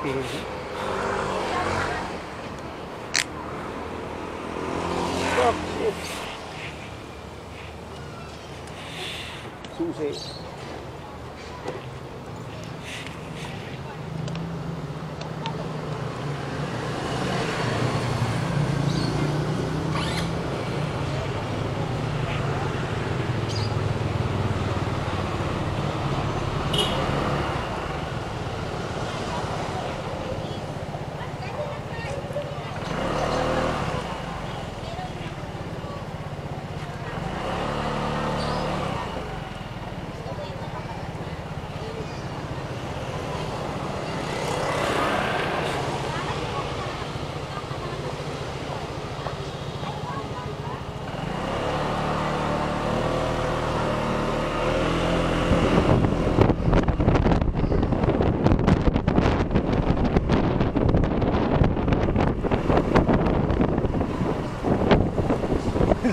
Fuck, shit. Susi.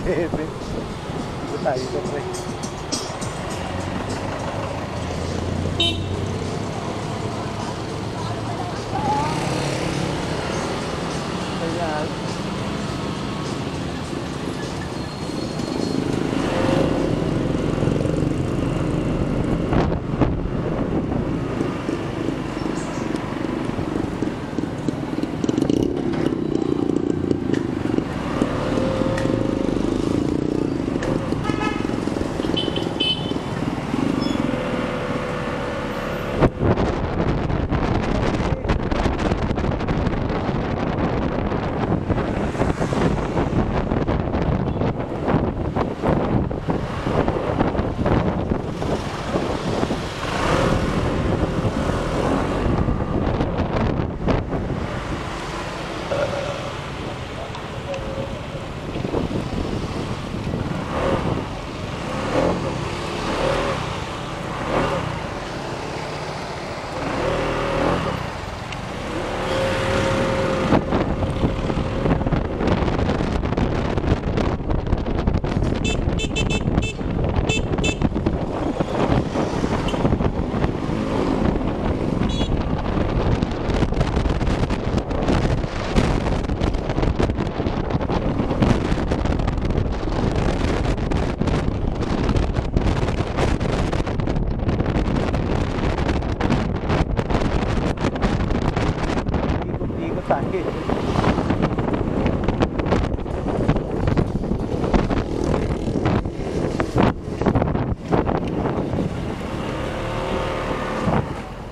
Lebe. Ito tayo ito, pre. Ayan.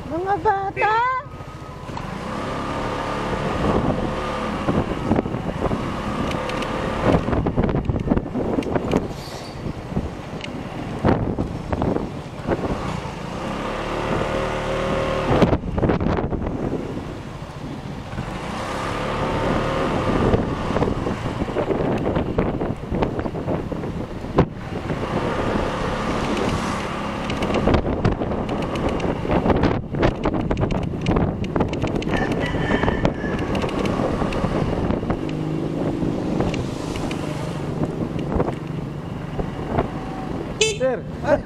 Mga bata! Sir! Ay!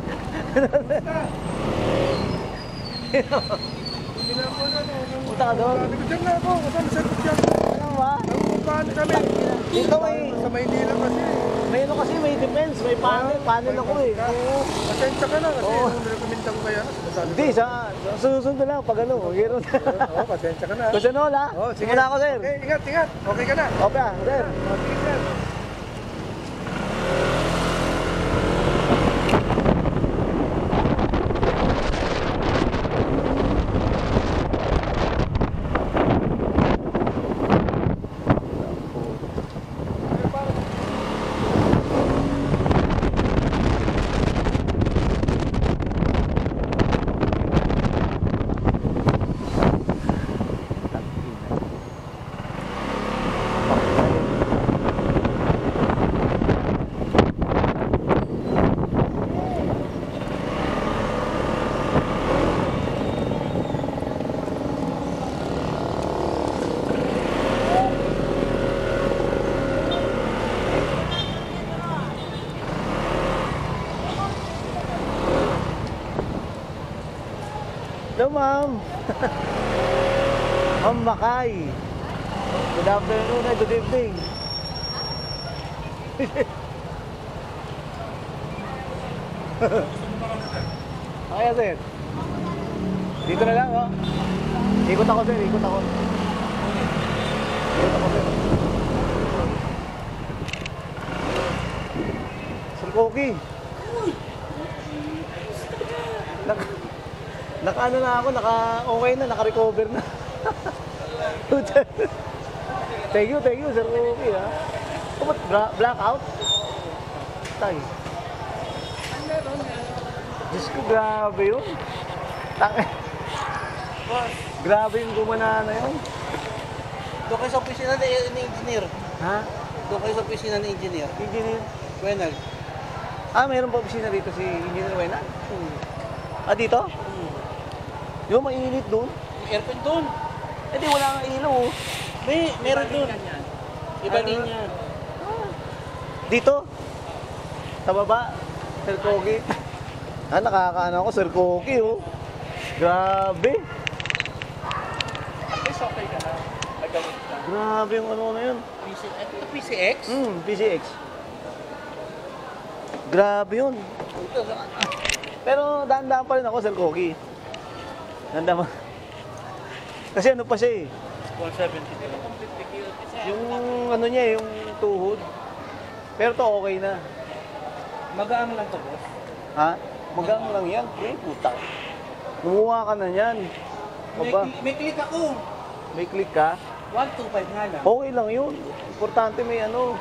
Punta ka doon? Diyan na ako, kasama sa kutyan. Ano ba? Nangungupahan kami. Dito may... Sa Maynila kasi. May ano kasi, may defense, may panel ako eh. Oo. Pasensya ka na kasi Oo. nirekomenda ko kaya. Hindi, sa susunod na lang pag ano, mayroon. Oo, pasensya ka na. Kasi ano la? Oo, sige. Simula ako, sir. Okay, ingat, ingat. Okay ka na. Okay, sir. Sige, sir. Hello, ma'am. Ma'am Makay. Good afternoon, good evening. Kaya sir. Dito na lang, oh. Ikot ako sir, ikot ako. Ikot ako sir. Sir Koki. Naka ano na ako, okay na, naka-recover na. Thank you, Sir Koki, ha. Oh, ba't blackout? Tay. Diyos ko, grabe yun. Grabe yung gumana na yun. Doon kayo sa opisina ni engineer. Ha? Doon kayo sa opisina ni engineer. Engineer? Wenal. Mayroon pa opisina dito si Engineer Wena? Dito? Yung mainit doon? May aircon doon. Di wala nga ilaw, oh. Meron doon. Iba din yan. Dito? Sa baba? Sir Koki? Nakakaano ako, Sir Koki, oh. Grabe. At least okay ka na. Nagamit ka. Grabe yung ano na yun. PCX? PCX. Grabe yun. Pero dahan-dahan pa rin ako, Sir Koki. Dahan-dahan. Kasi ano pa siya eh. 170. Yung ano niya, yung tuhod. Pero to okay na. Magaang lang to, boss. Ha? Magang lang yan. Puta. Gumawa ka na yan. Aba, May click ako. may click ka. 125 nga lang. Okay lang yun. Importante may ano.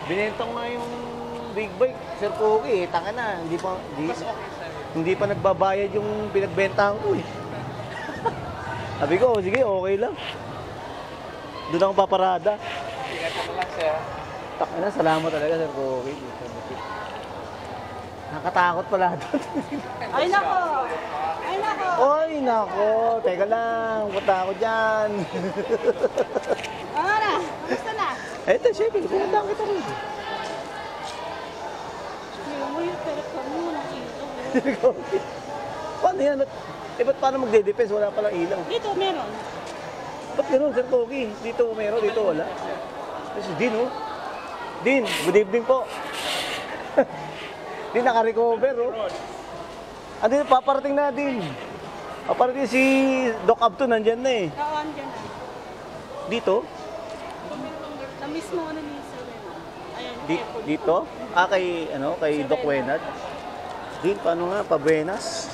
Binenta ko nga yung big bike, Sir Koki, tanga na. Hindi pa nagbabayad yung pinagbentahan ko eh. Sabi ko, sige, okay lang. Doon ako paparada. Ingat ka lang, sir. Taka na, salamat talaga, Sir Koki. Nakatakot pala doon. Ay nako! Ay nako! Oy, nako. Teka lang, punta ako dyan. Ano na? Gusto na? Eto, syempre, pumunta kita rin. Hindi mo yung telephone mo nakita. Paano yan? Ba't paano magde-defense? Wala palang ilaw. Dito meron. Ba't gano'n, Sir Koki? Dito meron, dito wala. Kasi Din, oh. Din, good evening po. Din, naka-recover, oh. Ano, paparating na, Din. Paparating si Doc Abto, nandyan na eh. Oo, andyan na. Dito? Sa mismo ano ni Sir Reno. Ayan, airport. Dito? Kay Doc Wenad. Din, paano nga? Pabuenas?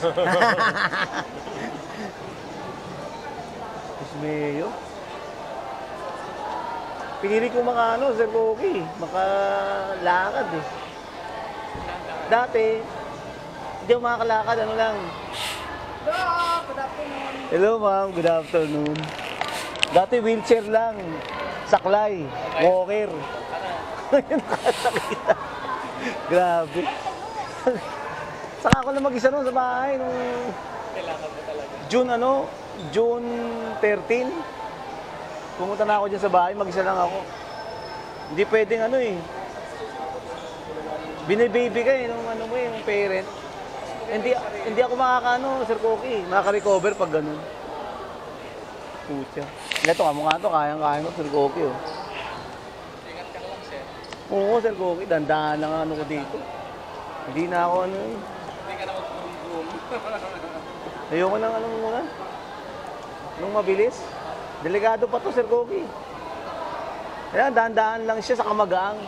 Ismeyo. Pinili ko Sir Koki, makalakad eh. Dati, hindi ako makakalakad, ano lang. Hello ma'am, good afternoon. Dati wheelchair lang, saklay, walker. Ngayon nakasakita. Grabe. Saka ako na mag-isa nun sa bahay nung June 13. Pumunta na ako dyan sa bahay, mag-isa lang ako. Hindi pwedeng binibaby ka nung yung parent. Hindi ako Sir Koki, makaka-recover pag ganun. Pucha. Ito kamukha to, kayang-kaya ko, Sir Koki, oh. Ingat ka lang, sir. Oo, Sir Koki, dandahan lang ko dito. Hindi na ako Hindi ka na mag-boom. Ayoko ng muna. Nung mabilis. Delikado pa to, Sir Koki. Kaya dahan-dahan lang siya sa kamagaang.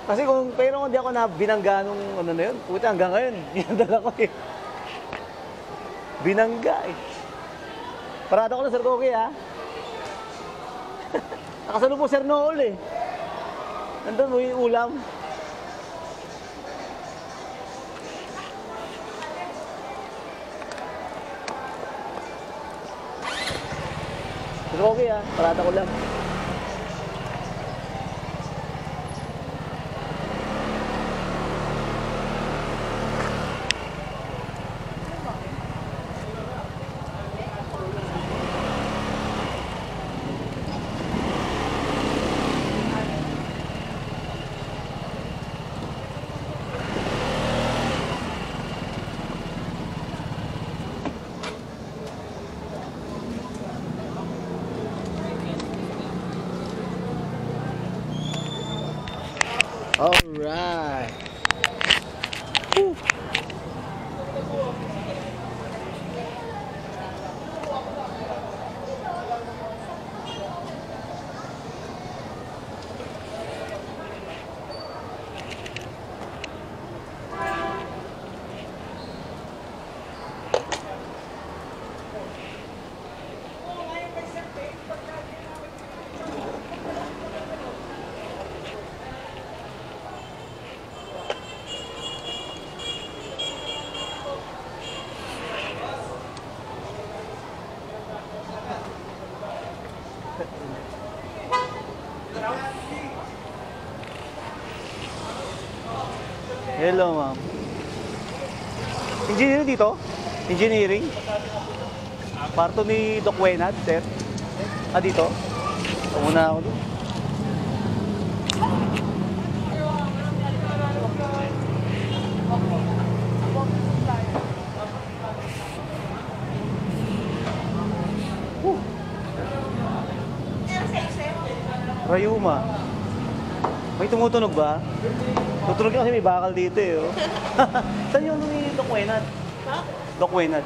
Kasi pero kung di ako binangga nung na yun, puta hanggang ngayon, inadala ko eh. Binangga eh. Parada ko na, Sir Koki, ha? Nakasalubong Sir Noel eh. Nandun mo yung ulam. Sir Koki, ha? Parada ko lang. Alright. Woo. Hello, ma'am. Engineering dito? Engineering? Parto ni Doc Wenad, sir? Ah, dito? Muna ako doon. Rayuma. May tumutunog ba? Tutunog kasi may bakal dito eh. Oh. Saan yung ni Doc Wenad? Ha? Doc Wenad.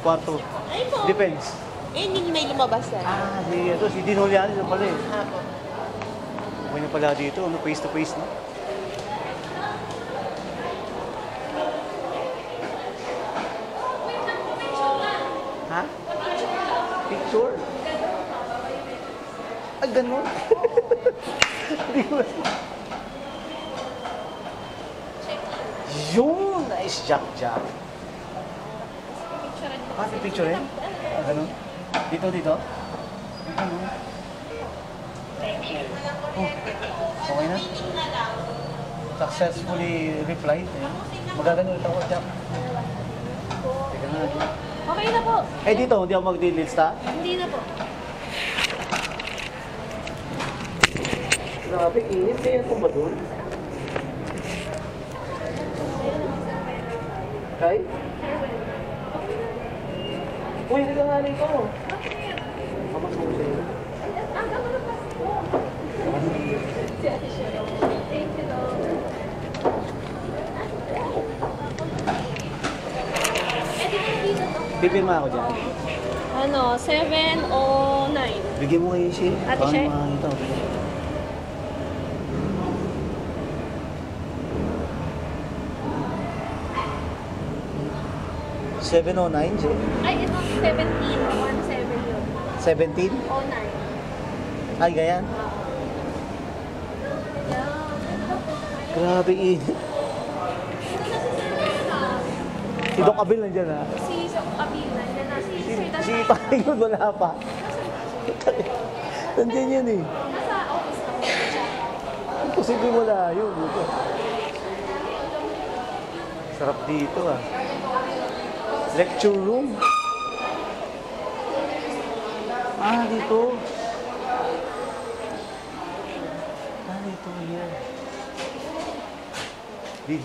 Kwarto. Ay po. Depends. Eh, hindi may lumabas na. Ah, si Dinulian ito pala eh. Apo. Okay na pala dito, ano, face to face na. Ha? Picture? Ah, ganun? Hindi ko Yun! Nice Jack. Ah, picture rin? Ah, ganun? Dito? Dito, no? Oh, okay na? Successfully replied. Ayan. Magagano ulit ako, Jack. Teka na. Okay na po. Eh, dito, hindi ako mag-lista. Hindi na po. Grabe, init. Kaya ito ba doon? Kay? Uy, hindi ka nga nito. Mamas ko sa'yo. Pipirma ako dyan. Ano, 7 o 9? Bigyan mo kayo siya. Ate Shay? Makakita ko. 709, Jay. Ay, ito 17. 17 yun. 17? O 9. Ay, ganyan. Grabe init. Si Doc Abil nandiyan ha. Si Kapil, nandiyan na. Si Si, Sir Tas. si Panginoon wala pa. Nandiyan yan eh. Nasa office na po siya. Imposible wala yun. Dito. Sarap dito ah. Lecture room. Ah, dito. Ah, dito here. Big.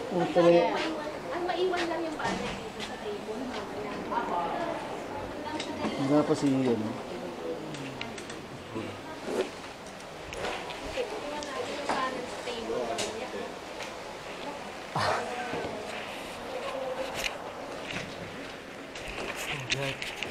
Puta na yun. Ang maiwan lang yung banner dito sa table. Wala pa si ano. Iwan natin yung banner sa table. Oh, God.